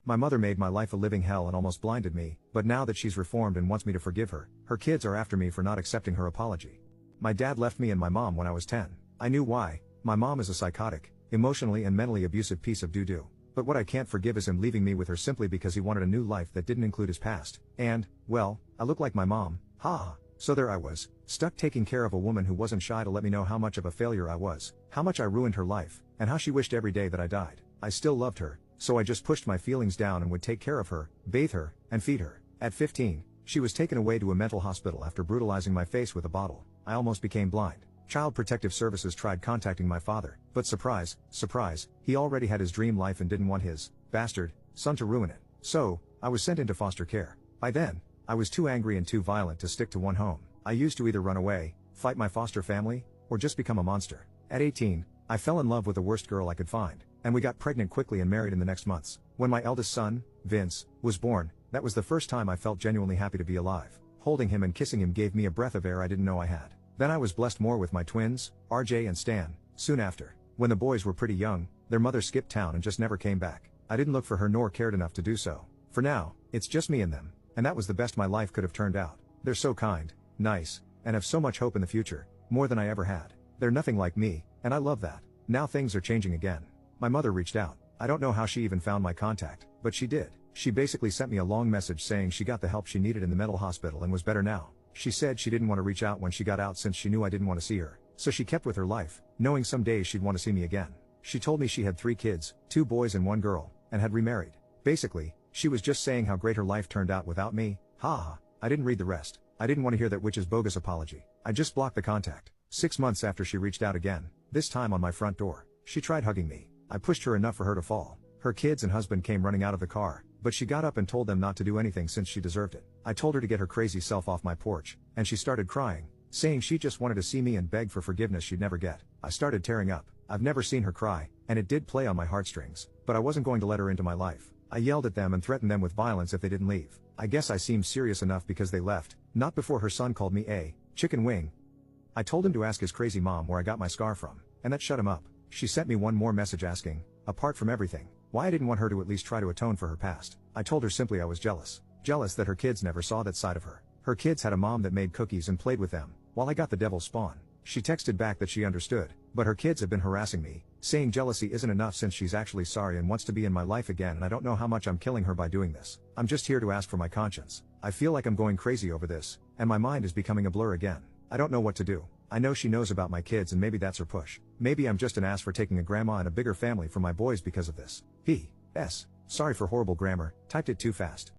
My mother made my life a living hell and almost blinded me, but now that she's reformed and wants me to forgive her, her kids are after me for not accepting her apology. My dad left me and my mom when I was 10. I knew why. My mom is a psychotic, emotionally and mentally abusive piece of doo-doo. But what I can't forgive is him leaving me with her simply because he wanted a new life that didn't include his past. And, well, I look like my mom, ha. So there I was, stuck taking care of a woman who wasn't shy to let me know how much of a failure I was, how much I ruined her life, and how she wished every day that I died. I still loved her, so I just pushed my feelings down and would take care of her, bathe her, and feed her. At 15, she was taken away to a mental hospital after brutalizing my face with a bottle. I almost became blind. Child Protective Services tried contacting my father, but surprise, surprise, he already had his dream life and didn't want his bastard son to ruin it. So, I was sent into foster care. By then, I was too angry and too violent to stick to one home. I used to either run away, fight my foster family, or just become a monster. At 18, I fell in love with the worst girl I could find, and we got pregnant quickly and married in the next months. When my eldest son, Vince, was born, that was the first time I felt genuinely happy to be alive. Holding him and kissing him gave me a breath of air I didn't know I had. Then I was blessed more with my twins, RJ and Stan, soon after. When the boys were pretty young, their mother skipped town and just never came back. I didn't look for her nor cared enough to do so. For now, it's just me and them, and that was the best my life could have turned out. They're so kind, nice, and have so much hope in the future, more than I ever had. They're nothing like me, and I love that. Now things are changing again. My mother reached out. I don't know how she even found my contact, but she did. She basically sent me a long message saying she got the help she needed in the mental hospital and was better now. She said she didn't want to reach out when she got out since she knew I didn't want to see her, so she kept with her life, knowing some days she'd want to see me again. She told me she had 3 kids, 2 boys and 1 girl, and had remarried. Basically, she was just saying how great her life turned out without me. Ha. I didn't read the rest. I didn't want to hear that witch's bogus apology. I just blocked the contact. 6 months after she reached out again, this time on my front door, she tried hugging me. I pushed her enough for her to fall. Her kids and husband came running out of the car, but she got up and told them not to do anything since she deserved it. I told her to get her crazy self off my porch, and she started crying, saying she just wanted to see me and beg for forgiveness she'd never get. I started tearing up. I've never seen her cry, and it did play on my heartstrings, but I wasn't going to let her into my life. I yelled at them and threatened them with violence if they didn't leave. I guess I seemed serious enough because they left, not before her son called me a chicken wing. I told him to ask his crazy mom where I got my scar from, and that shut him up. She sent me one more message asking, apart from everything, why I didn't want her to at least try to atone for her past. I told her simply I was jealous. Jealous that her kids never saw that side of her. Her kids had a mom that made cookies and played with them, while I got the devil's spawn. She texted back that she understood, but her kids have been harassing me, saying jealousy isn't enough since she's actually sorry and wants to be in my life again, and I don't know how much I'm killing her by doing this. I'm just here to ask for my conscience. I feel like I'm going crazy over this, and my mind is becoming a blur again. I don't know what to do. I know she knows about my kids and maybe that's her push. Maybe I'm just an ass for taking a grandma and a bigger family for my boys because of this. P.S. Sorry for horrible grammar, typed it too fast.